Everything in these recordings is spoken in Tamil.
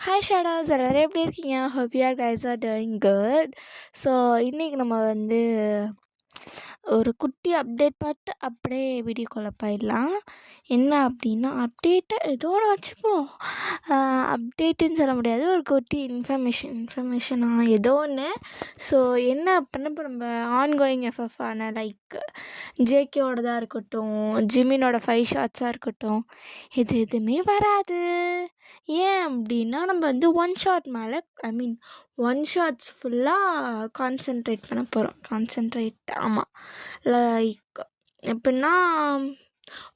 ஹாய் ஷேடோஸ் எல்லாரும் எப்படி இருக்கீங்க? Hope you guys are doing good. So இன்றைக்கி நம்ம ஒரு குட்டி அப்டேட் பார்த்து அப்படியே வீடியோக்குள்ளே போயிடலாம். என்ன அப்படின்னா அப்டேட்டை ஏதோ ஒன்று வச்சுப்போம். அப்டேட்டுன்னு சொல்ல முடியாது, ஒரு குட்டி இன்ஃபர்மேஷனாக ஏதோ ஒன்று. ஸோ என்ன அப்படின்னா, இப்போ நம்ம ஆன்கோயிங் எஃப்எஃப் லைக் ஜேகேவோடதாக இருக்கட்டும், ஜிமினோட 5 ஷார்ட்ஸாக இருக்கட்டும், எதுவுமே வராது. ஏன் அப்படின்னா நம்ம ஒன் ஷாட் மேலே ஒன் ஷாட்ஸ் ஃபுல்லாக கான்சென்ட்ரேட் பண்ண போகிறோம். ஆமாம், லைக் எப்படின்னா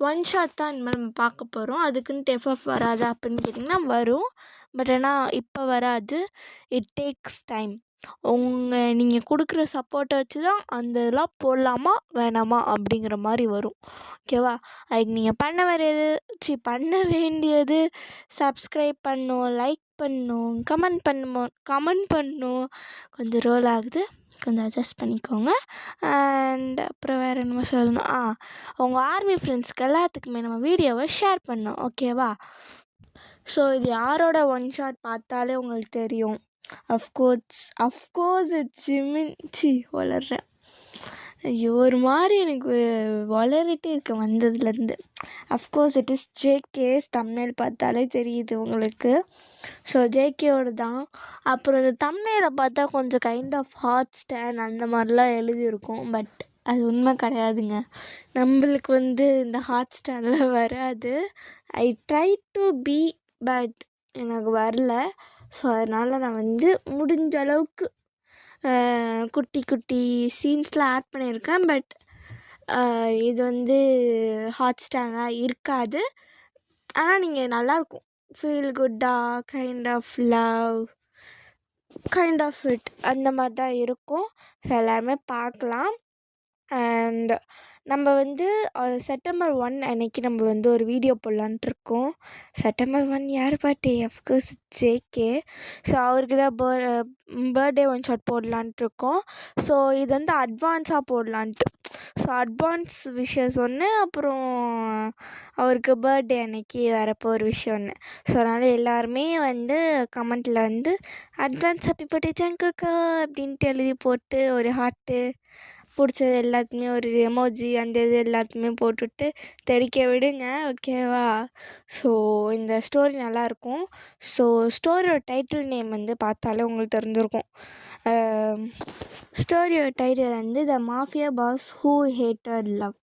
ஒன் ஷாட் தான் இனிமேல் நம்ம பார்க்க போகிறோம். அதுக்குன்ட்டு எஃப்எஃப் வராது அப்படின்னு கேட்டிங்கன்னா வரும், பட் ஆனால் இப்போ வராது. It takes time. நீங்கள் கொடுக்குற சப்போர்ட்டை வச்சு தான் அந்த இதெல்லாம் போடலாமா வேணாமா அப்படிங்கிற மாதிரி வரும். ஓகேவா? அதுக்கு நீங்கள் பண்ண வேண்டியது சப்ஸ்கிரைப் பண்ணணும், லைக் பண்ணணும், கமெண்ட் பண்ணணும். கொஞ்சம் ரோல் ஆகுது, கொஞ்சம் அட்ஜஸ்ட் பண்ணிக்கோங்க. அண்ட் அப்புறம் வேறு என்னமோ சொல்லணும். உங்கள் ஆர்மி ஃப்ரெண்ட்ஸ்க்கு எல்லாத்துக்குமே நம்ம வீடியோவை ஷேர் பண்ணோம். ஓகேவா? ஸோ இது யாரோட ஒன் ஷாட் பார்த்தாலே உங்களுக்கு தெரியும். அஃப்கோர்ஸ் ஜிமின் வளர்றேன். ஐயோ, ஒரு மாதிரி எனக்கு வளரிட்டே இருக்கேன் வந்ததுலேருந்து. Of course it is JK's. Thumbnail பார்த்தாலே தெரியுது உங்களுக்கு. ஸோ ஜேகேவோட தான். அப்புறம் இந்த தம்ப்நெயிலை பார்த்தா கொஞ்சம் கைண்ட் ஆஃப் ஹாட் ஸ்டாண்ட் அந்த மாதிரிலாம் எழுதியிருக்கும், பட் அது உண்மை கிடையாதுங்க. நம்மளுக்கு இந்த ஹாட் ஸ்டாண்டில் வராது. I try to be, but எனக்கு வரல. ஸோ அதனால் நான் முடிஞ்ச அளவுக்கு குட்டி குட்டி சீன்ஸில் ஆட் பண்ணியிருக்கேன், பட் இது ஹாட் ஸ்டாராக இருக்காது. ஆனால் நீங்கள் நல்லாயிருக்கும், ஃபீல் குட்டாக, kind of love, kind of it அந்த மாதிரி தான் இருக்கும். ஸோ எல்லாருமே பார்க்கலாம். அண்ட் நம்ம செப்டம்பர் 1 அன்னைக்கு நம்ம ஒரு வீடியோ போடலான்ட்டு இருக்கோம். செப்டம்பர் 1 யார் பர்த்டே? Of course JK. ஸோ அவருக்கு தான் பர்த்டே ஒன் ஷாட் போடலான்ட்டு இருக்கோம். ஸோ இது அட்வான்ஸாக போடலான்ட்டு. ஸோ அட்வான்ஸ் விஷஸ் ஒன்று, அப்புறம் அவருக்கு பர்த்டே அன்னைக்கு வரப்போ ஒரு விஷயம் ஒன்று. ஸோ அதனால் எல்லாருமே கமெண்ட்டில் அட்வான்ஸ் ஹாப்பி பர்த்டே ஜங்குக்கா அப்படின்ட்டு எழுதி போட்டு ஒரு ஹார்ட்டு பிடிச்சது எல்லாத்துக்குமே ஒரு எமோஜி அந்த இது எல்லாத்தையுமே போட்டுவிட்டு தெரிக்க விடுங்க. ஓகேவா? ஸோ இந்த ஸ்டோரி நல்லாயிருக்கும். ஸோ ஸ்டோரியோட டைட்டில் நேம் பார்த்தாலே உங்களுக்கு தெரிஞ்சிருக்கும். ஸ்டோரியோட title the mafia boss who hated love.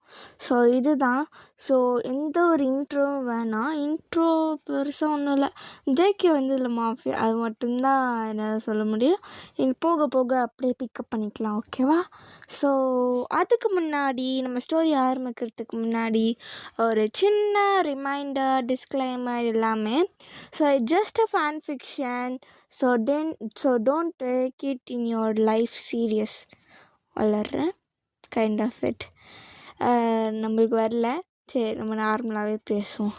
So இதுதான். ஸோ எந்த ஒரு இன்ட்ரோவும் வேணாம். இன்ட்ரோ பெருசாக ஒன்றும் இல்லை. ஜேகே இதில் மாஃபியா, அது மட்டும்தான் என்னால் சொல்ல முடியும். போக போக அப்படியே பிக்கப் பண்ணிக்கலாம். ஓகேவா? ஸோ அதுக்கு முன்னாடி நம்ம ஸ்டோரி ஆரம்பிக்கிறதுக்கு முன்னாடி ஒரு சின்ன ரிமைண்டர், டிஸ்க்ளைமர் எல்லாமே. So just a fan fiction. So don't take it in your life serious. வளர்றேன், கைண்ட் ஆஃப் இட். நம்மளுக்கு வரல, சரி நம்ம நார்மலாகவே பேசுவோம்.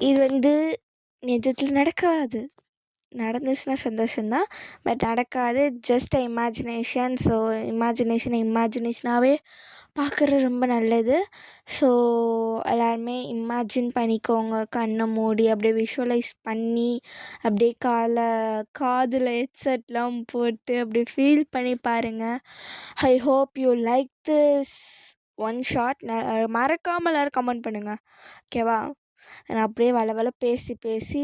இது நிஜத்தில் நடக்காது. நடந்துச்சுன்னா சந்தோஷம்தான், பட் நடக்காது. Just imagination. ஸோ இமேஜினேஷனாகவே பார்க்குறது ரொம்ப நல்லது. ஸோ எல்லாருமே இமேஜின் பண்ணிக்கோங்க, கண்ணை மூடி அப்படியே விஷுவலைஸ் பண்ணி அப்படியே காதில் ஹெட்செட்லாம் போட்டு அப்படியே ஃபீல் பண்ணி பாருங்கள். I hope you like this one shot. மறக்காமல் எல்லோரும் கமெண்ட் பண்ணுங்கள். ஓகேவா? நான் அப்படியே வள பேசி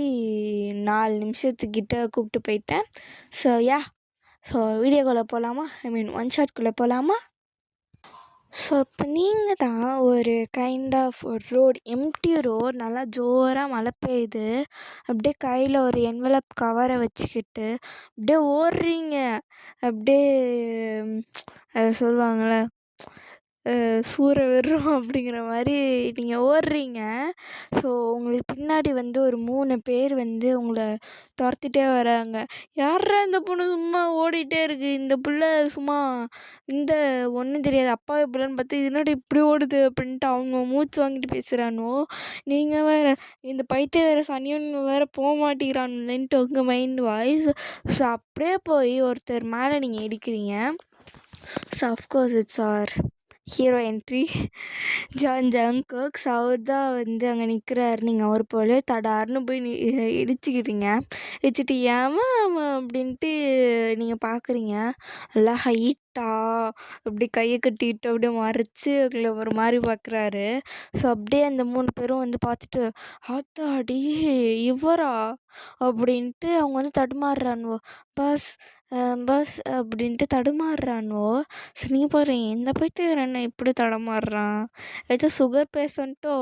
4 நிமிஷத்துக்கிட்ட கூப்பிட்டு போயிட்டேன். ஸோ வீடியோக்குள்ளே போகலாமா? ஒன் ஷாட்குள்ளே போகலாமா? ஸோ இப்போ நீங்கள் தான் ஒரு கைண்ட் ஆஃப் ஒரு ரோடு, எம்டி ரோடு, நல்லா ஜோராக மழை பெய்யுது. அப்படியே கையில் ஒரு என்வலப் கவரை வச்சுக்கிட்டு அப்படியே ஓடுறீங்க. அப்படியே சொல்லுவாங்கள்ல, சூற வெறும் அப்படிங்கிற மாதிரி நீங்கள் ஓடுறீங்க. ஸோ உங்களுக்கு பின்னாடி ஒரு 3 பேர் உங்களை துரத்திட்டே வராங்க. யாரா இந்த பொண்ணு சும்மா ஓடிட்டே இருக்குது, இந்த பிள்ளை சும்மா ஒன்றும் தெரியாது அப்பாவே பிள்ளைன்னு பார்த்து இதனாடி இப்படி ஓடுது அப்படின்ட்டு அவங்க மூச்சு வாங்கிட்டு பேசுகிறானோ. நீங்கள் வேறு இந்த பைத்திய வேறு சனியன்னு வேறு போக மாட்டேங்கிறான்லேன்ட்டு உங்கள் மைண்ட் வாய்ஸ். ஸோ அப்படியே போய் ஒருத்தர் மேலே நீங்கள் இடிக்கிறீங்க. So of course it's hero entry. Jungkook அவர் தான் வந்து அங்கே நிற்கிறாரு. நீங்கள் அவர் போல தடார்னு போய் இடிச்சுக்கிட்டீங்க. இடிச்சிட்டு ஏமா அப்படின்ட்டு நீங்கள் பார்க்குறீங்க. நல்லா ஹைட்டா அப்படி கையை கட்டிட்டு அப்படியே மறைச்சி உங்களை ஒரு மாதிரி பார்க்குறாரு. ஸோ அப்படியே அந்த 3 பேரும் வந்து பார்த்துட்டு ஆத்தாடி இவரா அப்படின்ட்டு அவங்க வந்து தடுமாறுறானுவோ. பஸ் பஸ் அப்படின்ட்டு தடுமாறுறானுவோ. ஸோ நீங்கள் பாருங்க, இந்த பைத்தியம் என்ன இப்படி தடுமாறுறான், ஏதோ சுகர் பேஷண்ட்டோ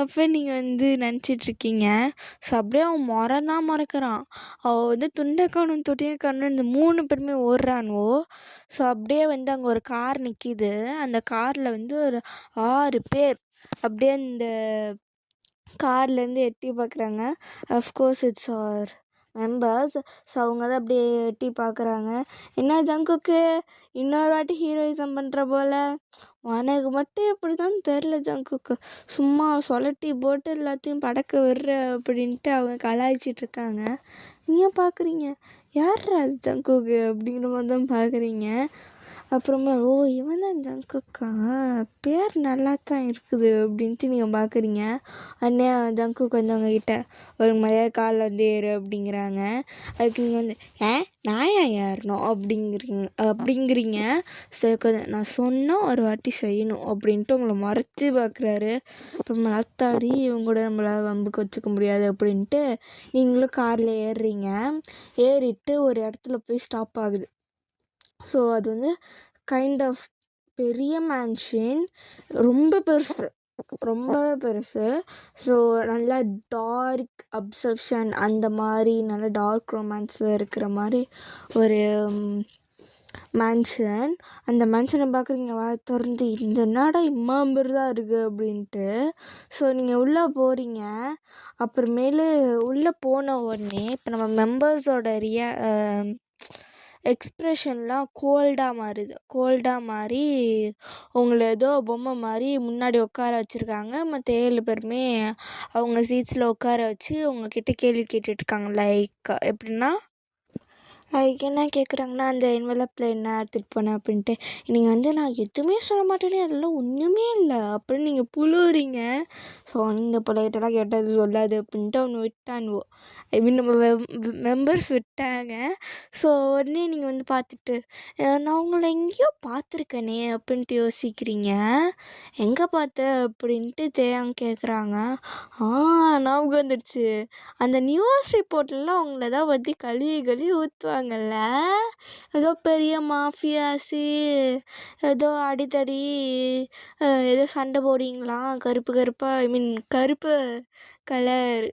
அப்போ நீங்கள் வந்து நினச்சிட்ருக்கீங்க. ஸோ அப்படியே அவன் மறக்கிறான். அவள் வந்து துண்டை காணும் தொட்டியை காணும் இந்த 3 பேருமே ஓடுறானுவோ. ஸோ அப்படியே வந்து அங்கே ஒரு கார் நிற்கிது. அந்த காரில் வந்து ஒரு 6 பேர் அப்படியே இந்த கார்லேருந்து எட்டி பார்க்குறாங்க. Of course it's our members. So அவங்க தான் அப்படியே எட்டி பார்க்குறாங்க. என்ன ஜங்குக்கு இன்னொரு வாட்டி ஹீரோயிசம் பண்ணுற போல், உனக்கு மட்டும் எப்படி தான் தெரில ஜங்குக்கு, சும்மா சொலட்டி போட்டு எல்லாத்தையும் படக்க விடுற அப்படின்ட்டு அவங்க கலாய்ச்சிட்ருக்காங்க. நீங்கள் பார்க்குறீங்க யார்ரா ஜங்குக்கு அப்படிங்கிற மாதிரி தான் பார்க்குறீங்க. அப்புறமா ஓ இவன் தான் ஜங்குக்கா, பேர் நல்லா தான் இருக்குது அப்படின்ட்டு நீங்கள் பார்க்குறீங்க. அண்ணே ஜங்குக்கு வந்து அவங்கக்கிட்ட ஒரு மரியாதை காலில் வந்து ஏறு அப்படிங்கிறாங்க. அதுக்கு நீங்கள் வந்து நான் ஏறணும் அப்படிங்கிறீங்க. சரி நான் சொன்னால் ஒரு வாட்டி செய்யணும் அப்படின்ட்டு உங்களை மறைச்சி பார்க்குறாரு. அப்புறமா அத்தாடி இவங்க கூட நம்மளால் வம்புக்கு வச்சுக்க முடியாது அப்படின்ட்டு நீங்களும் காரில் ஏறுறீங்க. ஏறிட்டு ஒரு இடத்துல போய் ஸ்டாப் ஆகுது. ஸோ அது வந்து கைண்ட் ஆஃப் பெரிய மேன்ஷன், ரொம்ப பெருசு. ஸோ நல்லா டார்க் அப்சர்ஷன் அந்த மாதிரி நல்லா டார்க் ரொமான்ஸில் இருக்கிற மாதிரி ஒரு மேன்ஷன். அந்த மேன்ஷனை பார்க்குறீங்க திறந்து, இந்த நாடா இம்மாம்பர் தான் இருக்குது அப்படின்ட்டு. ஸோ நீங்கள் உள்ளே போகிறீங்க. அப்புறமேலு உள்ளே போன உடனே இப்போ நம்ம மெம்பர்ஸோட எக்ஸ்ப்ரெஷன்லாம் கோல்டாக மாறி உங்களை ஏதோ பொம்மை மாதிரி முன்னாடி உட்கார வச்சுருக்காங்க. மற்ற 7 பேருமே அவங்க சீட்ஸில் உட்கார வச்சு உங்கள்கிட்ட கேள்வி கேட்டுட்ருக்காங்க. லைக் எப்படின்னா, என்ன கேட்குறாங்கன்னா, அந்த என்வலப்பில் என்ன எடுத்துகிட்டு போனேன் அப்படின்ட்டு. நீங்கள் வந்து நான் எதுவுமே சொல்ல மாட்டேனே, அதெல்லாம் ஒன்றுமே இல்லை அப்படின்னு நீங்கள் புழுவுறீங்க. ஸோ இந்த பொலைட்டெல்லாம் கேட்டது சொல்லாது அப்படின்ட்டு அவனு விட்டானுவோ. ஐ மீன் நம்ம மெம்பர்ஸ் விட்டாங்க. ஸோ உடனே நீங்கள் வந்து பார்த்துட்டு நான் உங்களை எங்கேயோ பார்த்துருக்கேனே அப்படின்ட்டு யோசிக்கிறீங்க. எங்கே பார்த்த அப்படின்ட்டு தேயாங்க கேட்குறாங்க. ஞாபகம் வந்துடுச்சு, அந்த நியூஸ் ரிப்போர்ட்லாம் அவங்கள தான் பற்றி கழுவி ஊற்றுவாங்கல்ல, ஏதோ பெரிய மாஃபியாஸு, ஏதோ அடித்தடி ஏதோ சண்டை போடுவீங்களாம், கருப்பாக ஐ மீன் கருப்பு கலர்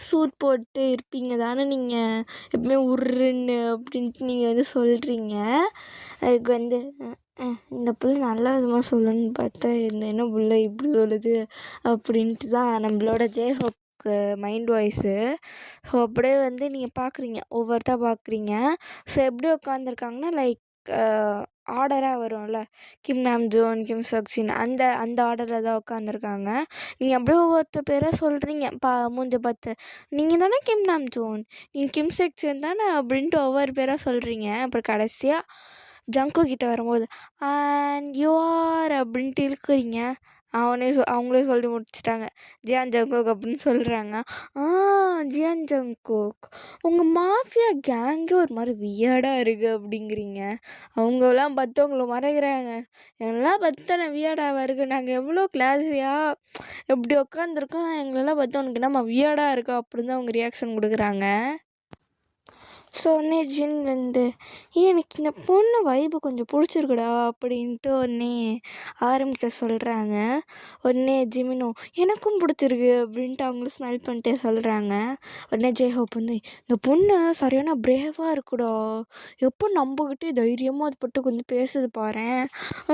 சூட் போட்டு இருப்பீங்க தானே நீங்கள் எப்பவுமே உருன்னு அப்படின்ட்டு நீங்கள் வந்து சொல்கிறீங்க. அதுக்கு வந்து இந்த புள்ள நல்ல விதமாக சொல்லணும்னு பார்த்தா இந்த என்ன புள்ள இப்படி சொல்லுது அப்படின்ட்டு தான் நம்மளோட ஜெய்ஹோப்க்கு மைண்ட் வாய்ஸு. ஸோ அப்படியே வந்து நீங்கள் பார்க்குறீங்க, ஒவ்வொருத்தா பார்க்குறீங்க. ஸோ எப்படி உட்காந்துருக்காங்கன்னா லைக் ஆர்டராக வரும்ல, கிம் நாம்ஜூன், கிம் சக்சின் அந்த ஆர்டரில் தான் உட்காந்துருக்காங்க. நீங்கள் அப்படியே ஒவ்வொருத்த பேராக சொல்கிறீங்க மூஞ்ச பார்த்து, நீங்கள் தானே கிம் நாம்ஜூன், நீங்கள் கிம் செக்ஷன் தானே அப்படின்ட்டு ஒவ்வொரு பேராக சொல்கிறீங்க. அப்புறம் கடைசியாக ஜங்கு கிட்டே வரும்போது அண்ட் யூ ஆர் அப்படின்ட்டு இழுக்கிறீங்க. அவங்களே சொல்லி முடிச்சிட்டாங்க, ஜியான் ஜங்குக் அப்படின்னு சொல்கிறாங்க. ஜியான் ஜங்குக், உங்கள் மாஃபியா கேங்கே ஒரு மாதிரி வியர்டாக இருக்குது அப்படிங்கிறீங்க. அவங்களாம் பார்த்து உங்களை மறைக்கிறாங்க. எங்களெல்லாம் பார்த்து நான் வியர்டாக இருக்குது, நாங்கள் எவ்வளோ கிளாஸியாக எப்படி உட்காந்துருக்கோம், எங்களெல்லாம் பார்த்து உனக்கு என்னம்மா வியர்டாக இருக்கா அப்படின்னு தான் அவங்க ரியாக்ஷன் கொடுக்குறாங்க. ஸோ உடனே ஜின் வந்து எனக்கு இந்த பொண்ணு வைப்பு கொஞ்சம் பிடிச்சிருக்குடா அப்படின்ட்டு உடனே ஆரம்பிக்க சொல்கிறாங்க. உடனே ஜிமினோ எனக்கும் பிடிச்சிருக்கு அப்படின்ட்டு அவங்களும் ஸ்மைல் பண்ணிட்டே சொல்கிறாங்க. உடனே ஜெய்ஹோப் வந்து இந்த பொண்ணு சரியான பிரேவாக இருக்குடா, எப்போ நம்பக்கிட்டே தைரியமாக அது பட்டு கொஞ்சம் பேசுது பாரேன்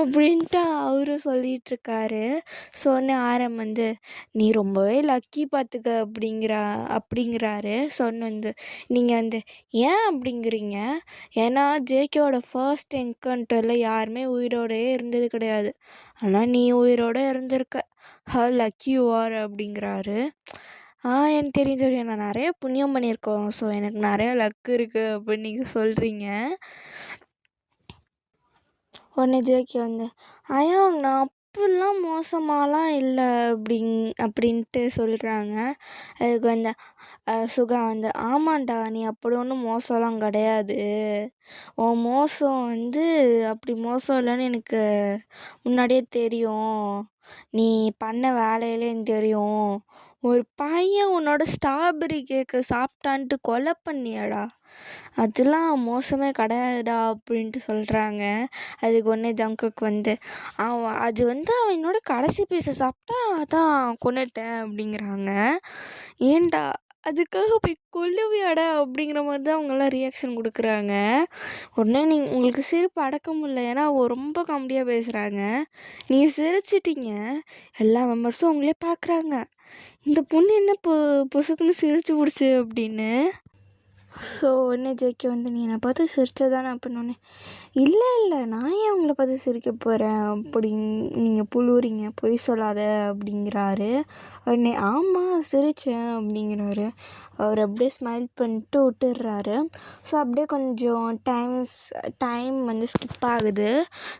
அப்படின்ட்டு அவரும் சொல்லிகிட்ருக்காரு. ஸோ உடனே ஆரம் வந்து நீ ரொம்பவே லக்கி பார்த்துக்க அப்படிங்கிறாரு. ஸோ ஒன்று வந்து நீங்கள் வந்து ஏன் அப்படிங்கிறீங்க, ஏன்னா ஜேகேவோட ஃபர்ஸ்ட் என்கவுண்டரில் யாருமே உயிரோடையே இருந்தது கிடையாது, ஆனால் நீ உயிரோடு இருந்திருக்க, ஹவ் லக்கி யூ ஆர் அப்படிங்கிறாரு. எனக்கு தெரியும், நான் நிறைய புண்ணியம் பண்ணியிருக்கோம், ஸோ எனக்கு நிறையா லக்கு இருக்குது அப்படின்னு நீங்கள் சொல்கிறீங்க. உடனே ஜேகே வந்து அயாங் நான் அப்படிலாம் மோசமாலாம் இல்லை அப்படின்ட்டு சொல்கிறாங்க. அதுக்கு வந்து சுகா வந்து ஆமாண்டா நீ அப்படி ஒன்றும் மோசம்லாம் கிடையாது, உன் மோசம் வந்து அப்படி மோசம் இல்லைன்னு எனக்கு முன்னாடியே தெரியும், நீ பண்ண வேலையிலேயும் தெரியும், ஒரு பையன் உன்னோட ஸ்ட்ராபெர்ரி கேக்கை சாப்பிட்டான்ட்டு கொலை பண்ணியாடா, அதெல்லாம் மோசமே கிடையாதுடா அப்படின்ட்டு சொல்கிறாங்க. அதுக்கு ஒன்றே ஜங்குக்கு வந்து அது வந்து அவன் என்னோட கடைசி பீஸை சாப்பிட்டா அதான் கொன்னுட்டேன் அப்படிங்கிறாங்க. ஏன்டா அதுக்காக போய் கொல்லுவியாடா அப்படிங்கிற மாதிரி தான் அவங்கெல்லாம் ரியாக்ஷன் கொடுக்குறாங்க. உடனே உங்களுக்கு சிரிப்பு அடக்க முடியல, ஏன்னா அவங்க ரொம்ப காமெடியாக பேசுகிறாங்க. நீங்கள் சிரிச்சிட்டிங்க, எல்லா மெம்பர்ஸும் அவங்களே பார்க்குறாங்க, இந்த பொண்ணு என்ன பொசுக்குன்னு சிரிச்சு பிடிச்சி அப்படின்னு. ஸோ உடனே ஜேகே வந்து நீ என்னை பார்த்து சிரிச்சதானே அப்படின்னோடனே இல்லை நான் ஏன் உங்களை பார்த்து சிரிக்க போகிறேன் அப்படின்னு நீங்கள் புழுவுறீங்க, பொய் சொல்லாத அப்படிங்கிறாரு. உடனே ஆமாம் சிரித்தேன் அப்படிங்கிறாரு. அவர் அப்படியே ஸ்மைல் பண்ணிட்டு விட்டுடுறாரு. ஸோ அப்படியே கொஞ்சம் டைம் வந்து ஸ்கிப் ஆகுது.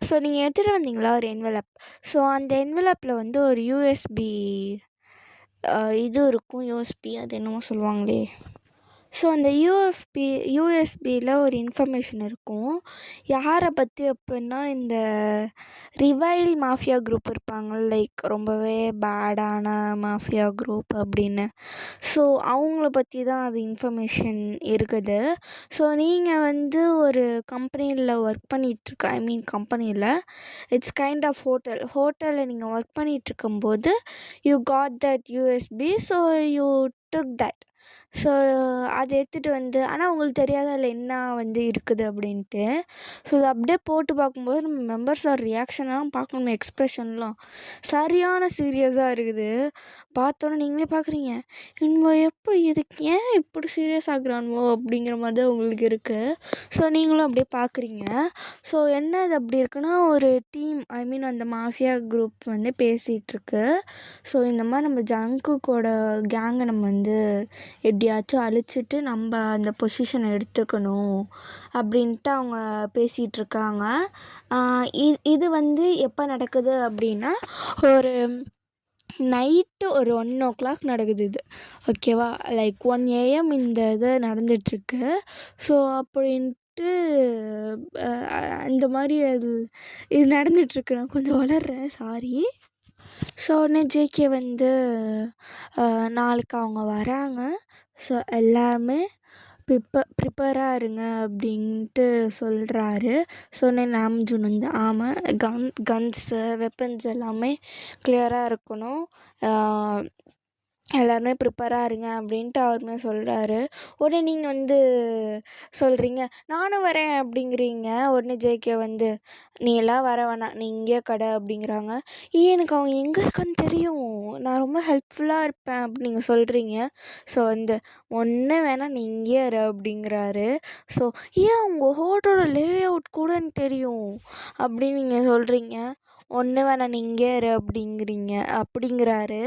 ஸோ நீங்கள் எடுத்துகிட்டு வந்தீங்களா ஒரு என்வலப், ஸோ அந்த என்வலப்பில் வந்து ஒரு யூஎஸ்பி இது இருக்கும், யூஎஸ்பி அது என்னமோ சொல்லுவாங்களே, ஸோ அந்த யூஎஸ்பியில் ஒரு இன்ஃபர்மேஷன் இருக்கும். யாரை பற்றி அப்படின்னா இந்த ரிவைல் மாஃபியா குரூப் இருப்பாங்க, லைக் ரொம்பவே பேடான மாஃபியா குரூப் அப்படின்னு. ஸோ அவங்கள பற்றி தான் அது இன்ஃபர்மேஷன் இருக்குது. ஸோ நீங்கள் வந்து ஒரு கம்பெனியில் ஒர்க் பண்ணிகிட்ருக்க, கம்பெனியில் இட்ஸ் கைண்ட் ஆஃப் ஹோட்டலில் நீங்கள் ஒர்க் பண்ணிகிட்ருக்கும்போது you got that USB, so you took that. So அதை எடுத்துகிட்டு வந்து, ஆனால் உங்களுக்கு தெரியாது அதில் என்ன வந்து இருக்குது அப்படின்ட்டு. ஸோ அதை அப்படியே போட்டு பார்க்கும்போது நம்ம மெம்பர்ஸோட ரியாக்ஷன்லாம் பார்க்கணும், எக்ஸ்ப்ரெஷன்லாம் சரியான சீரியஸாக இருக்குது. பார்த்தோன்னே நீங்களே பார்க்குறீங்க, இவன் எப்படி இதுக்கு ஏன் இப்படி சீரியஸ் ஆகுறானுவோ அப்படிங்கிற மாதிரி தான் உங்களுக்கு இருக்குது. ஸோ நீங்களும் அப்படியே பார்க்குறீங்க. ஸோ என்ன இது அப்படி இருக்குன்னா, ஒரு டீம் அந்த மாஃபியா குரூப் வந்து பேசிகிட்ருக்கு. ஸோ இந்த மாதிரி நம்ம ஜங்குக்கோட கேங்கை நம்ம வந்து எப்படியாச்சும் அழிச்சிட்டு நம்ம அந்த பொசிஷனை எடுத்துக்கணும் அப்படின்ட்டு அவங்க பேசிகிட்ருக்காங்க. இது வந்து எப்போ நடக்குது அப்படின்னா, ஒரு நைட்டு ஒரு 1 o'clock நடக்குது இது, ஓகேவா, லைக் 1 AM இந்த இது நடந்துகிட்ருக்கு. ஸோ அப்படின்ட்டு இந்த மாதிரி இது நடந்துகிட்ருக்கு. நான் கொஞ்சம் வளர்றேன், சாரி. ஸோ உடனே ஜேகே வந்து நாளைக்கு அவங்க வராங்க, ஸோ எல்லாருமே ப்ரிப்பேராக இருங்க அப்படின்ட்டு சொல்கிறாரு. ஸோ உடனே நாம்ஜூன் வந்து ஆமாம் கன்ஸு வெப்பன்ஸ் எல்லாமே கிளியராக இருக்கணும், எல்லாருமே ப்ரிப்பேராக இருங்க அப்படின்ட்டு அவருமே சொல்கிறாரு. உடனே நீங்கள் வந்து சொல்கிறீங்க நானும் வரேன் அப்படிங்கிறீங்க. உடனே ஜேகே வந்து நீ எல்லாம் வர வேணாம், நீ இங்கேயே கடை அப்படிங்கிறாங்க. எனக்கு அவங்க எங்கே இருக்கான்னு தெரியும், நான் ரொம்ப ஹெல்ப்ஃபுல்லாக இருப்பேன் அப்படி நீங்கள் சொல்கிறீங்க. ஸோ வந்து ஒன்று வேணால் நீ இங்கேயே இரு அப்படிங்கிறாரு. ஸோ ஏன் உங்கள் ஹோட்டலோட லே அவுட் கூட எனக்கு தெரியும் அப்படின்னு நீங்கள் சொல்கிறீங்க. ஒன்று வேணாம் நீ இங்கே இரு அப்படிங்கிறாரு.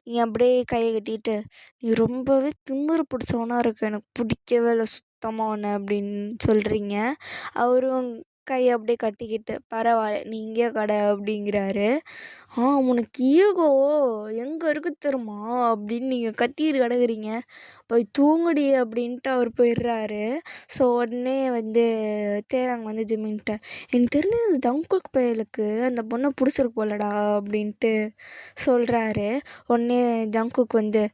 நீங்கள் அப்படியே கையை கட்டிட்டு நீ ரொம்பவே திமிரு பிடிச்சவனா இருக்க, எனக்கு பிடிக்கவே இல்லை சுத்தமாக ஒன்று அப்படின்னு சொல்கிறீங்க. அவரும் கையை அப்படியே கட்டிக்கிட்டு பரவாயில்ல நீ இங்கே கடை அப்படிங்கிறாரு. உனக்கு ஈகோ எங்கே இருக்குது தெரியுமா அப்படின்னு நீங்கள் கத்திட்டு கிடக்குறீங்க, போய் தூங்குடி அப்படின்ட்டு அவர் போயிடுறாரு. ஸோ உடனே வந்து தேவாங்க வந்து ஜிம்மின்ட்ட எனக்கு தெரிஞ்சது ஜங்குக் பயலுக்கு அந்த பொண்ணை பிடிச்சிருக்கு போலடா அப்படின்ட்டு சொல்கிறாரு. உடனே ஜங்குக் வந்து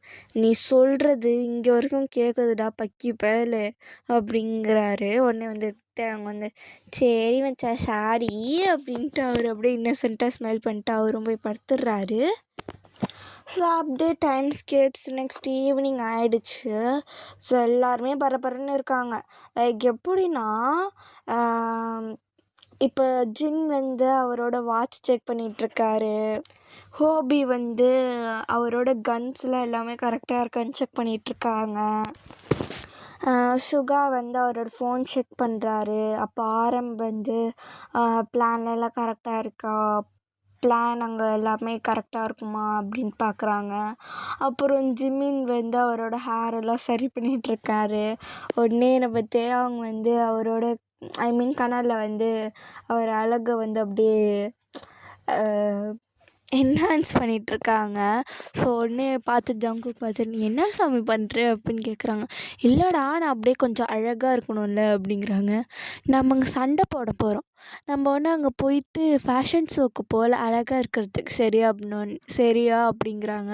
நீ சொல்கிறது இங்கே வரைக்கும் கேட்குதுடா பக்கி பயலு அப்படிங்கிறாரு. உடனே வந்து தேவாங்க வந்து சரி மச்சான் சாரி அப்படின்ட்டு அவர் அப்படியே இன்னசென்ட்டாக ஸ்மைல் பண்ணிட்டு அவரும் போய் படுத்துடுறாரு. ஸோ அப்படியே டைம் ஸ்கேப்ஸ் நெக்ஸ்ட் ஈவினிங் ஆகிடுச்சு. ஸோ எல்லாருமே பரபரன்னு இருக்காங்க. லைக் எப்படின்னா, இப்போ ஜின் வந்து அவரோட வாட்ச் செக் பண்ணிகிட்ருக்காரு, ஹோபி வந்து அவரோட கன்ஸ்லாம் எல்லாமே கரெக்டாக இருக்கான்னு செக் பண்ணிகிட்ருக்காங்க, சுகா வந்து அவரோட ஃபோன் செக் பண்ணுறாரு, அப்போ ஆரம் வந்து பிளான்லாம் கரெக்டாக இருக்கா, பிளான் அங்கே எல்லாமே கரெக்டாக இருக்குமா அப்படின்னு பார்க்குறாங்க. அப்புறம் ஜிமின் வந்து அவரோட ஹேரெல்லாம் சரி பண்ணிகிட்ருக்காரு. உடனே நம்ம தேவாங் வந்து அவரோட ஐ மீன் கனலில் வந்து அவர் அழகை வந்து அப்படியே என்ஹான்ஸ் பண்ணிகிட்ருக்காங்க. ஸோ உடனே பார்த்து ஜங்குக் பார்த்து, நீ என்ன சாமி பண்ணுற அப்படின்னு கேட்குறாங்க. இல்லைடா, நான் அப்படியே கொஞ்சம் அழகாக இருக்கணும்ல அப்படிங்கிறாங்க. நம்ம அங்கே சண்டை போட போகிறோம், நம்ம வந்து அங்கே போயிட்டு ஃபேஷன் ஷோக்கு போல் அழகாக இருக்கிறதுக்கு சரியா அப்படிங்கிறாங்க.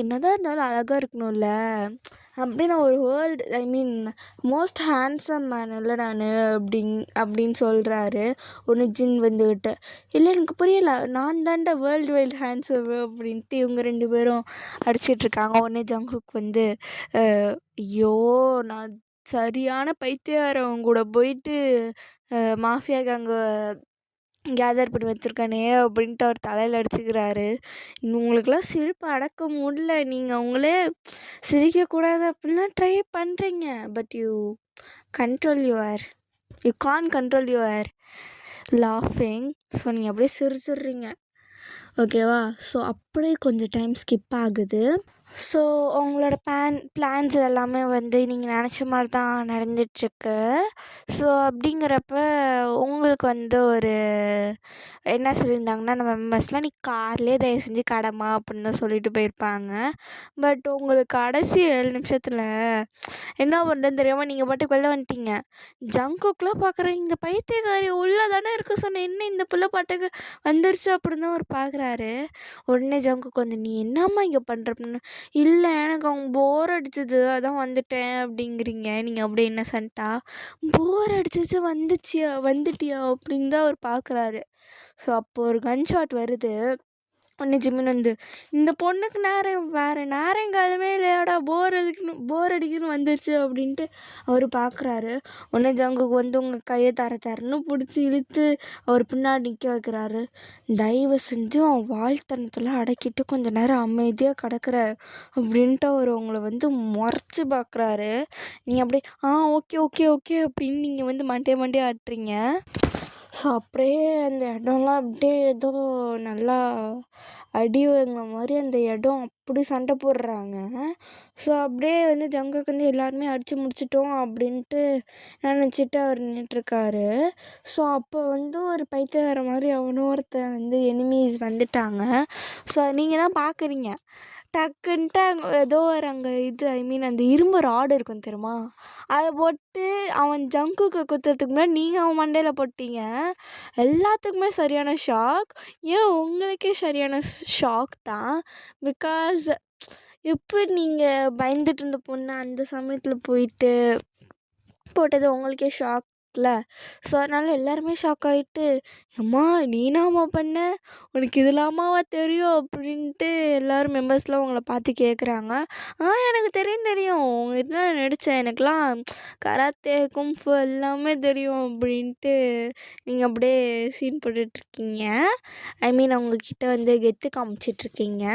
என்னதான் இருந்தாலும் அழகாக இருக்கணும்ல அப்படின்னு ஒரு world I mean most handsome man இல்லை நான் அப்படின்னு சொல்கிறாரு. ஒன்று ஜின் வந்துக்கிட்டு, இல்லை எனக்கு புரியலை, நான் தாண்டா வேர்ல்டு வைல்டு ஹேண்ட்ஸம் அப்படின்ட்டு இவங்க 2 பேரும் அடிச்சிட்ருக்காங்க. உடனே ஜங்குக் வந்து ஐயோ, நான் சரியான பைத்தியாரம் கூட போயிட்டு மாஃபியா கேங்கு கேதர் பண்ணி வச்சுருக்கானே அப்படின்ட்டு அவர் தலையில் அடிச்சுக்கிறாரு. உங்களுக்கெல்லாம் சிரிப்பு அடக்க முடியல, நீங்கள் அவங்களே சிரிக்கக்கூடாது அப்படின்லாம் ட்ரை பண்ணுறீங்க, but you can't control your லாஃபிங். ஸோ நீங்கள் அப்படியே சிரிச்சிடுறீங்க, ஓகேவா? ஸோ அப்படியே கொஞ்சம் டைம் ஸ்கிப் ஆகுது. ஸோ உங்களோட பிளான்ஸ் எல்லாமே வந்து நீங்கள் நினச்ச மாதிரி தான் நடந்துகிட்ருக்கு. ஸோ அப்படிங்கிறப்ப உங்களுக்கு வந்து ஒரு என்ன சொல்லியிருந்தாங்கன்னா, நம்ம மெம்பர்ஸ்லாம் நீ கார்லேயே தயவு செஞ்சு கடமா அப்படின்னு தான் சொல்லிட்டு போயிருப்பாங்க. பட் உங்களுக்கு கடைசி 7 நிமிஷத்தில் என்ன பண்ணுறதுன்னு தெரியாமல் நீங்கள் பாட்டுக்கு வெளில வந்துட்டீங்க. ஜங்குக்லாம் பார்க்குறேன், இந்த பைத்தியக்காரி உள்ளே தானே இருக்க சொன்னேன், என்ன இந்த பிள்ளை பாட்டுக்கு வந்துருச்சு அப்படின்னு தான் அவர் பார்க்குறாரு. உடனே ஜங்குக்கு வந்து, நீ என்னம்மா இங்கே பண்ணுற அப்படின்னு, இல்லை எனக்கு அவங்க போர் அடிச்சது அதான் வந்துட்டேன் அப்படிங்கிறீங்க நீங்கள் அப்படியே இன்னசென்ட்டா. போர் அடிச்சிச்சு வந்துட்டியா அப்படின்னு தான் அவர் பார்க்குறாரு. ஸோ அப்போ ஒரு கன் ஷாட் வருது. உடனே ஜிமின் வந்து, இந்த பொண்ணுக்கு வேறு நேரங்காலமே இல்லையாடா, போர் அடிக்குதுன்னு வந்துருச்சு அப்படின்ட்டு அவர் பார்க்குறாரு. உடனே ஜங்குக்கு வந்து உங்கள் கையை தரன்னு பிடிச்சி இழுத்து அவர் பின்னாடி நிற்க வைக்கிறாரு. தயவு செஞ்சு அவன் வாழ்த்தனத்தில் அடக்கிட்டு கொஞ்சம் நேரம் அமைதியாக கிடக்குற அப்படின்ட்டு அவர் உங்களை வந்து முறைச்சி பார்க்குறாரு. நீங்கள் அப்படியே ஓகே ஓகே ஓகே அப்படின்னு நீங்கள் வந்து மண்டே ஆட்டுறீங்க. ஸோ அப்படியே அந்த இடம்லாம் அப்படியே ஏதோ நல்லா அடி வாங்கின மாதிரி அந்த இடம் அப்படி சண்டை போடுறாங்க. ஸோ அப்படியே வந்து ஜங்குக்கு வந்து எல்லாருமே அடித்து முடிச்சிட்டோம் அப்படின்ட்டு நினச்சிட்டு அவர் நின்றுட்டுருக்காரு. ஸோ அப்போ வந்து ஒரு பைத்தியம் மாதிரி ஒருத்தன் வந்து எனிமீஸ் வந்துட்டாங்க. ஸோ நீங்கள் தான் பார்க்குறீங்க, டக்குன்ட்டு ஏதோ ஒரு அங்கே ஐ மீன் அந்த இரும்பு ராடு இருக்கும் தெரியுமா, அதை போட்டு அவன் ஜங்குக்கு குத்துறதுக்கு முன்னாடி நீங்கள் அவன் மண்டையில் போட்டீங்க. எல்லாத்துக்குமே சரியான ஷாக். உங்களுக்கே சரியான ஷாக் தான். பிகாஸ் எப்படி நீங்கள் பயந்துட்டு இருந்த பொண்ணு அந்த சமயத்தில் போயிட்டு போட்டது உங்களுக்கே ஷாக் இல்லை. ஸோ அதனால் எல்லாருமே ஷாக் ஆகிட்டு, அம்மா நீனாம்மா பண்ண, உனக்கு இதெல்லாமாவா தெரியும் அப்படின்ட்டு எல்லோரும் மெம்பர்ஸ்லாம் உங்களை பார்த்து கேட்குறாங்க. எனக்கு தெரியும், உங்கள்கிட்ட நான் நடித்தேன், எனக்கெலாம் கராத்தே கும்ஃபு எல்லாமே தெரியும் அப்படின்ட்டு நீங்கள் அப்படியே சீன் போட்டுட்ருக்கீங்க. ஐ மீன் அவங்கக்கிட்ட வந்து கெத்து காமிச்சிட்ருக்கீங்க.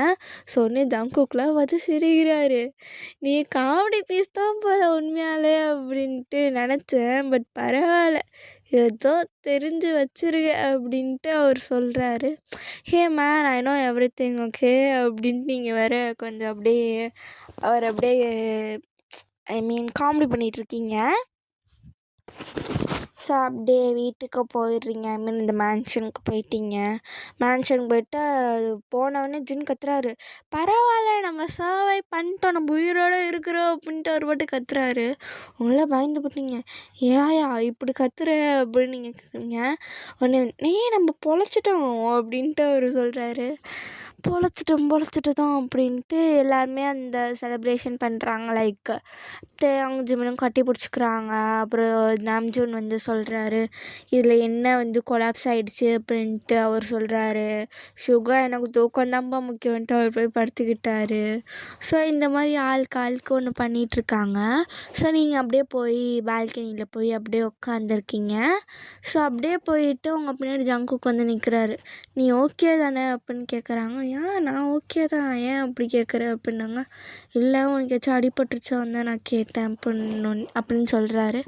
ஸோ ஒன்று ஜங்குக்லாம் வந்து சிரிக்கிறாரு. நீ காமெடி பீஸ் தான் போல உண்மையாலே அப்படின்ட்டு நினச்சேன், பட் பரவாயில்ல, ஏதோ தெரிஞ்சு வச்சிருக்க அப்படின்ட்டு அவர் சொல்கிறாரு. Hey man, I know everything okay அப்படின்ட்டு நீங்கள் வேறு கொஞ்சம் அப்படியே அவர் அப்படியே ஐ மீன் காமெடி பண்ணிகிட்ருக்கீங்க. ஸோ அப்படியே வீட்டுக்கு போயிடுறீங்க. ஐ மீன் இந்த மேன்ஷனுக்கு போயிட்டீங்க. மேன்ஷனுக்கு போயிட்டு போனவொடனே ஜின் கத்துறாரு, பரவாயில்ல நம்ம சர்வை பண்ணிட்டோம், நம்ம உயிரோடு இருக்கிறோம் அப்படின்ட்டு அவர் பாட்டு கத்துறாரு. உங்களே பயந்து போட்டீங்க, ஏயா இப்படி கத்துற அப்படின்னு நீங்கள் கேட்குறீங்க. உடனே நம்ம பொழைச்சிட்டோம் அப்படின்ட்டு அவர் சொல்கிறாரு. பொழைச்சிட்டு தான் அப்படின்ட்டு எல்லாருமே அந்த செலிப்ரேஷன் பண்ணுறாங்க. லைக் அவங்க ஜிமினும் கட்டி பிடிச்சிக்கிறாங்க. அப்புறம் நாம்ஜூன் வந்து சொல்கிறாரு, இதில் என்ன வந்து கொலாப்ஸ் ஆகிடுச்சு அப்படின்ட்டு அவர் சொல்கிறாரு. சுகா எனக்கு தூக்கம்தான்ப்பா முக்கியம்ன்ட்டு அவர் போய் படுத்துக்கிட்டாரு. ஸோ இந்த மாதிரி ஆளுக்கு ஒன்று பண்ணிகிட்ருக்காங்க. ஸோ நீங்கள் அப்படியே போய் பால்கனியில் போய் அப்படியே உட்காந்துருக்கீங்க. ஸோ அப்படியே போயிட்டு உங்கள் பின்னாடி ஜங்குக்கு வந்து நிற்கிறாரு. நீ ஓகே தானே அப்படின்னு கேட்குறாங்க. நான் ஓகே தான், ஏன் அப்படி கேட்குற அப்படின்னாங்க. இல்லை உனக்கு ஏதாச்சும் அடிபட்டுருச்சா வந்தால் நான் கேட்டேன் அப்படின்னு சொல்கிறாரு.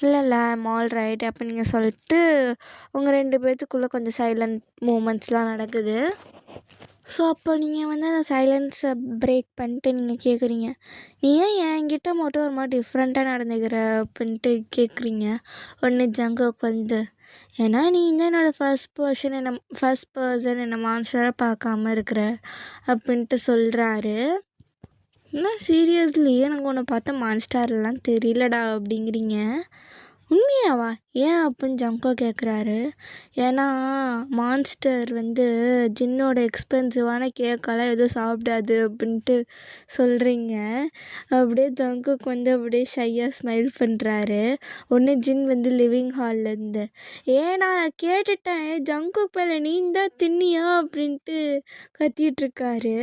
இல்லை ஆல் ரைட் அப்படின்னு நீங்கள் சொல்லிட்டு உங்கள் 2 பேர்த்துக்குள்ளே கொஞ்சம் சைலண்ட் மூமெண்ட்ஸ்லாம் நடக்குது. ஸோ அப்போ நீங்கள் வந்து அந்த சைலன்ஸை பிரேக் பண்ணிட்டு நீங்கள் கேட்குறீங்க, நீ ஏன் என்கிட்ட மட்டும் ஒரு மாதிரி டிஃப்ரெண்ட்டாக நடந்துக்கிற அப்படின்ட்டு கேட்குறீங்க. உடனே ஜங்குக் வந்து, ஏன்னா நீ வந்து என்னோடய ஃபர்ஸ்ட் பர்சன் என்னை மான்ஸ்டராக பார்க்காம இருக்கிற அப்படின்ட்டு சொல்கிறாரு. என்ன சீரியஸ்லி எனக்கு உன்னை பார்த்தா மான்ஸ்டர்லாம் தெரியலடா அப்படிங்கிறீங்க. உண்மையாவா? ஏன் அப்படின்னு ஜங்கோ கேட்குறாரு. ஏன்னா மான்ஸ்டர் வந்து ஜின்னோட எக்ஸ்பென்சிவான கேக்கெல்லாம் எதுவும் சாப்பிடாது அப்படின்ட்டு சொல்கிறீங்க. அப்படியே ஜங்குக்கு வந்து அப்படியே ஷையாக ஸ்மைல் பண்ணுறாரு. ஒன்று ஜின் வந்து லிவிங் ஹால்லேருந்து, நான் கேட்டுட்டேன் ஜங்குக் மேலே நீ தான் தின்னியா அப்படின்ட்டு கத்திகிட்ருக்காரு.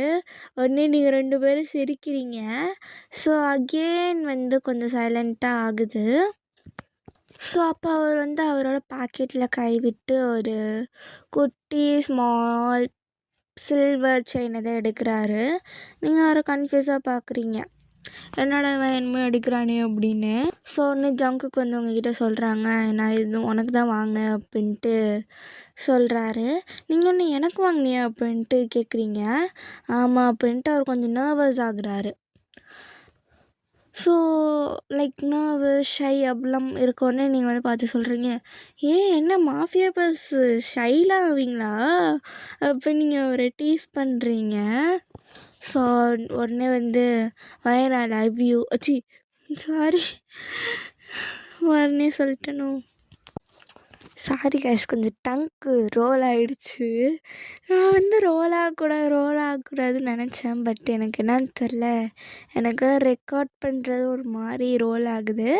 உடனே நீங்கள் 2 பேரும் சிரிக்கிறீங்க. ஸோ அகெயின் வந்து கொஞ்சம் சைலண்ட்டாக ஆகுது. ஸோ அப்போ அவர் வந்து அவரோட பாக்கெட்டில் கைவிட்டு ஒரு குட்டி ஸ்மால் சில்வர் செயின் எதை எடுக்கிறாரு. நீங்கள் அவரை கன்ஃபியூஸாக பார்க்குறீங்க, என்னடா இவன் என்னமோ எடுக்கிறானே அப்படின்னு. ஸோ ஒன்று ஜங்குக்கு வந்து உங்ககிட்ட சொல்கிறாங்க, நான் இது உனக்கு தான் வாங்கினேன் அப்படின்ட்டு சொல்கிறாரு. நீங்கள் ஒன்று எனக்கு வாங்கினியா அப்படின்ட்டு கேட்குறீங்க. ஆமாம் அப்படின்ட்டு அவர் கொஞ்சம் நர்வஸ் ஆகுறாரு. ஸோ லைக் நர்வஸ் ஷை அப்படிலாம் இருக்கோன்னே நீங்கள் வந்து பார்த்து சொல்கிறீங்க, என்ன மாஃபியா பஸ் ஷைலாம் ஆவீங்களா அப்போ நீங்கள் அவரை டீஸ் பண்ணுறீங்க. ஸோ உடனே வந்து ஐ லவ் யூ சாரி உடனே சொல்லிட்டணும். சாரி கைஸ், கொஞ்சம் டங்க்கு ரோல் ஆகிடுச்சு. நான் வந்து ரோல் ஆகக்கூடாதுன்னு நினச்சேன். பட் எனக்கு என்னன்னு தெரில, எனக்கு ரெக்கார்ட் பண்ணுறது ஒரு மாதிரி ரோல் ஆகுது.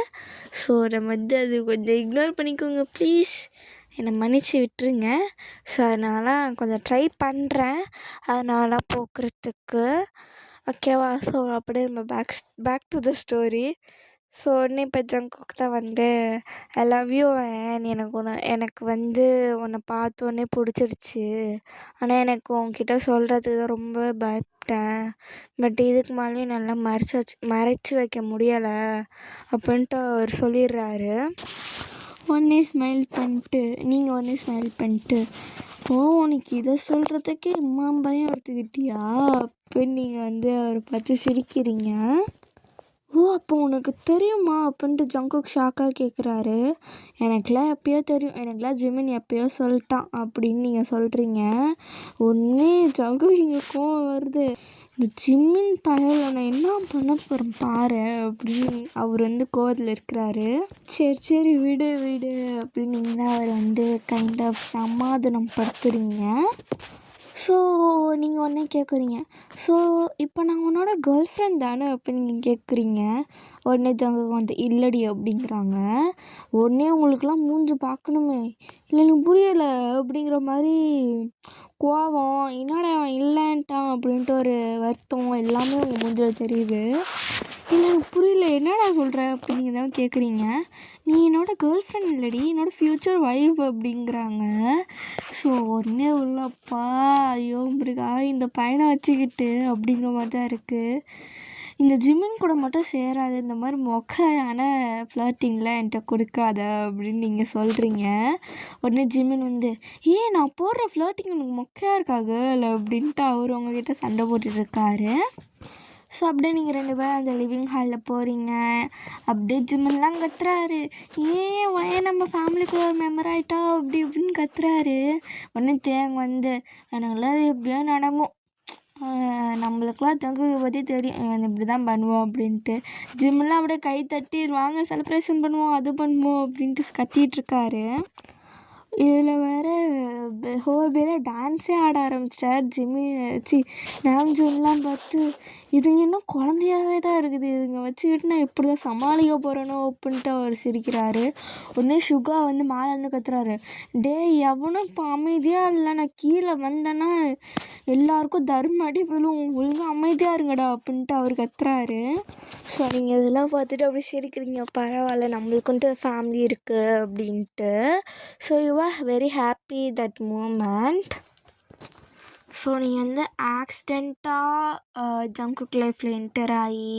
ஸோ நம்ம வந்து அது கொஞ்சம் இக்னோர் பண்ணிக்கோங்க ப்ளீஸ், என்னை மன்னிச்சு விட்டுருங்க. ஸோ அதனால் கொஞ்சம் ட்ரை பண்ணுறேன் அதனால் போக்குறதுக்கு, ஓகேவா? ஸோ அப்படியே நம்ம back to the story. So உடனே இப்போ ஜங்குக் தான் வந்து ஐ லவ் யூ எனக்கு வந்து உன்னை பார்த்தோன்னே பிடிச்சிருச்சு. ஆனால் எனக்கு உன்கிட்ட சொல்கிறதுக்கு தான் ரொம்ப பயப்பட்டேன். பட் இதுக்கு மேலேயும் நல்லா மறைச்சி வைக்க முடியலை அப்படின்ட்டு அவர் சொல்லிடுறாரு. ஒன்றே ஸ்மைல் பண்ணிட்டு உனக்கு இதை சொல்கிறதுக்கே பயம் எடுத்துக்கிட்டியா அப்படின்னு நீங்கள் வந்து அவரை பார்த்து சிரிக்கிறீங்க. அப்போ உனக்கு தெரியுமா அப்படின்ட்டு ஜங்குக் ஷாக்காக கேட்குறாரு. எனக்குலாம் எப்பயோ தெரியும், எனக்குலாம் ஜிமின் எப்பயோ சொல்லிட்டான் அப்படின்னு நீங்கள் சொல்கிறீங்க. ஒன்றே ஜங்குக் இங்கே கோவம் வருது, இந்த ஜிமின் பயல் நான் என்ன பண்ண போகிறேன் பாரு அப்படின்னு அவர் வந்து கோவத்தில் இருக்கிறாரு. சரி விடு அப்படின்னு நீங்கள் தான் அவர் வந்து கைண்ட் ஆஃப் சமாதானம் படுத்துறீங்க. ஸோ நீங்கள் உடனே கேட்குறீங்க, ஸோ இப்போ நான் உன்னோட கேர்ள் ஃப்ரெண்ட் தானே அப்படின்னு நீங்கள் கேட்குறீங்க. உடனே ஜங்குக் வந்து இல்லடி அப்படிங்கிறாங்க. உடனே உங்களுக்குலாம் மூஞ்சி பார்க்கணுமே, இல்லை எனக்கு புரியலை அப்படிங்கிற மாதிரி கோவம், என்னடா அவன் இல்லைன்ட்டான் அப்படின்ட்டு ஒரு வருத்தம் எல்லாமே உங்கள் மூஞ்சில் தெரியுது. இல்லை எனக்கு புரியல, என்னடா சொல்கிற அப்படின்னு நீங்கள் தான் கேட்குறீங்க. நீ என்னோடய கேர்ள் ஃப்ரெண்ட் இல்லடி, என்னோடய ஃப்யூச்சர் ஒய்ஃப் அப்படிங்கிறாங்க. ஸோ உடனே உள்ளப்பா ஐயோ முருகா இந்த பையனை வச்சுக்கிட்டு அப்படிங்கிற மாதிரி தான் இருக்குது. இந்த ஜிமின் கூட மட்டும் சேராது, இந்த மாதிரி மொக்கையான ஃப்ளர்ட்டிங்லாம் என்கிட்ட கொடுக்காத அப்படின்னு நீங்கள் சொல்கிறீங்க. உடனே ஜிமின் வந்து நான் போடுற ஃப்ளர்ட்டிங் எனக்கு மொக்கையாக இருக்கா கேர்ள் அப்படின்ட்டு அவர் உங்ககிட்ட சண்டை போட்டுட்ருக்காரு. ஸோ அப்படியே நீங்கள் 2 பேரும் அந்த லிவிங் ஹாலில் போகிறீங்க. அப்படியே ஜிமின்லாம் கத்துறாரு, நம்ம ஃபேமிலிக்குள்ள ஒரு மெம்பர் ஆகிட்டா அப்படி இப்படின்னு கத்துறாரு. உடனே தேங்க வந்து எனக்குலாம் எப்படியோ நடக்கும், நம்மளுக்குலாம் ஜங்குக்கை பற்றி தெரியும், இவன் இப்படி தான் பண்ணுவோம் அப்படின்ட்டு. ஜிம்மெல்லாம் அப்படியே கை தட்டி வாங்க செலிப்ரேஷன் பண்ணுவோம் அது பண்ணுவோம் அப்படின்ட்டு கத்திகிட்ருக்காரு. இதில் வேறு ஹோபியில் டான்ஸே ஆட ஆரம்பிச்சிட்டார் நாம்ஜூன்லாம் பார்த்து, இதுங்க இன்னும் குழந்தையாகவே தான் இருக்குது, இதுங்க வச்சுக்கிட்டு நான் எப்படி தான் சமாளிக்க போகிறேனோ அப்படின்ட்டு அவர் சிரிக்கிறாரு. உடனே சுகா வந்து மேலே இருந்து கத்துறாரு, எவனும் இப்போ அமைதியாக இல்லை, நான் கீழே வந்தேன்னா எல்லாருக்கும் தர்ம அடி விழும், ஒழுங்காக அமைதியாக இருங்கடா அப்படின்ட்டு அவர் கத்துறாரு. ஸோ நீங்கள் இதெல்லாம் பார்த்துட்டு அப்படி சிரிக்கிறீங்க, பரவாயில்ல நம்மளுக்குன்ட்டு ஃபேமிலி இருக்குது அப்படின்ட்டு. So you are very happy that moment. So நீங்கள் வந்து ஆக்சிடெண்ட்டாக ஜங்குக் லைஃப்பில் என்டர் ஆகி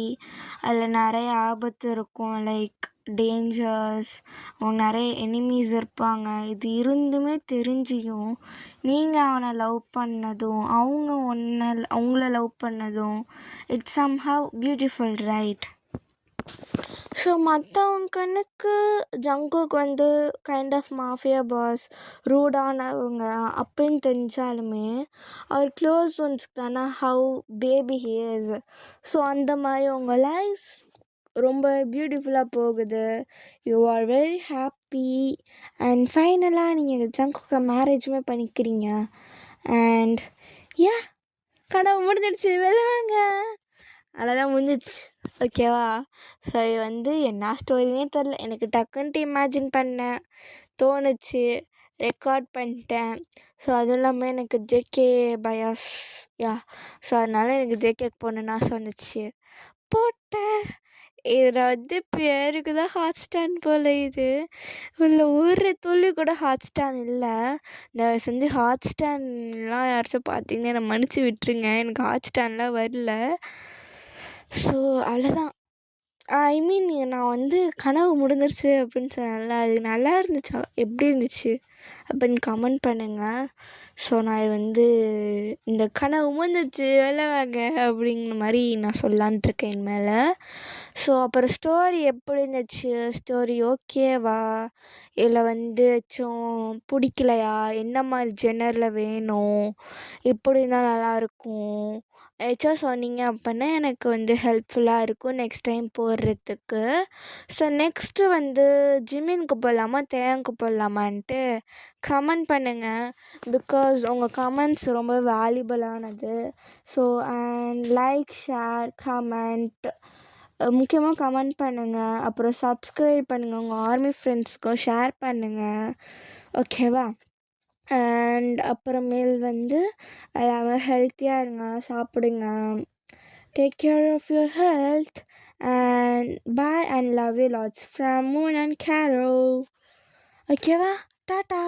அதில் நிறைய ஆபத்து இருக்கும். லைக் டேஞ்சர்ஸ், நிறைய எனிமீஸ் இருப்பாங்க. இது இருந்துமே தெரிஞ்சியும் நீங்கள் அவனை லவ் பண்ணதும் அவங்கள லவ் பண்ணதும் it's somehow beautiful, right? So மற்றவங்க கண்ணுக்கு ஜங்குக் வந்து கைண்ட் ஆஃப் மாஃபியா பாஸ், ரூடானவங்க அப்படின்னு தெரிஞ்சாலுமே அவர் க்ளோஸ் ஒன்ஸ்க்கு தானே how baby he is. So அந்த மாதிரி உங்கள் லைஃப்ஸ் ரொம்ப பியூட்டிஃபுல்லாக போகுது. You are very happy and ஃபைனலாக நீங்கள் ஜங்குக்கை மேரேஜுமே பண்ணிக்கிறீங்க. அண்ட் யா, கனவு முடிஞ்சிடுச்சு, வெளில வாங்க, அதெல்லாம் முடிஞ்சிடுச்சு. ஓகேவா? ஸோ இது வந்து என்ன ஸ்டோரினே தெரில, எனக்கு டக்குன்ட்டு இமேஜின் பண்ணேன், தோணுச்சு, ரெக்கார்ட் பண்ணிட்டேன். ஸோ அதுவும் இல்லாமல் எனக்கு ஜேகே பயாஸ், யா, ஸோ அதனால் எனக்கு ஜேகேக்கு போகணுன்னு ஆசை வந்துச்சு, போட்டேன். இதில் வந்து பேருக்கு தான் ஹாட் ஸ்டாண்ட் போல், இது உள்ள ஒரு துளி கூட ஹாட் ஸ்டாண்ட் இல்லை. தயவு செஞ்சு ஹாட் ஸ்டாண்ட்லாம் யாராச்சும் பார்த்தீங்கன்னா என்னை மன்னிச்சு விட்டுருங்க, எனக்கு ஹாட் ஸ்டாண்ட்லாம் வரல. ஸோ அவ்வளோதான். ஐ மீன் நான் வந்து கனவு முடிஞ்சிருச்சு அப்படின்னு சொன்னேன்ல, அது நல்லா இருந்துச்சா, எப்படி இருந்துச்சு அப்படின்னு கமெண்ட் பண்ணுங்கள். ஸோ நான் வந்து இந்த கனவு முடிஞ்சிச்சு, வெளில வாங்க அப்படிங்கிற மாதிரி நான் சொல்லலான்ட்ருக்கேன் என் மேலே. ஸோ அப்புறம் ஸ்டோரி எப்படி இருந்துச்சு, ஸ்டோரி ஓகேவா, இல்லை வந்து ஏதாச்சும் பிடிக்கலையா, என்ன மாதிரி ஜெனரில் வேணும், இப்படி இருந்தால் நல்லாயிருக்கும் ஏதாச்சும் சொன்னீங்க அப்படின்னா எனக்கு வந்து ஹெல்ப்ஃபுல்லாக இருக்கும் நெக்ஸ்ட் டைம் போடுறதுக்கு. ஸோ நெக்ஸ்ட்டு வந்து ஜிம்மினுக்கு போடலாமா தேங்க்கு போடலாமான்ட்டு கமெண்ட் பண்ணுங்கள். பிகாஸ் உங்கள் கமெண்ட்ஸ் ரொம்ப வேல்யூபிளானது. So and like, share, comment, முக்கியமாக கமெண்ட் பண்ணுங்கள். அப்புறம் சப்ஸ்கிரைப் பண்ணுங்கள், உங்கள் ஆர்மி ஃப்ரெண்ட்ஸ்க்கும் ஷேர் பண்ணுங்கள். ஓகேவா? அண்ட் அப்புறமேல் வந்து எல்லாமே ஹெல்த்தியாக இருங்க, சாப்பிடுங்க. Take care of your health and bye and love you lots from moon and கேரோ. ஓகேவா? டாட்டா.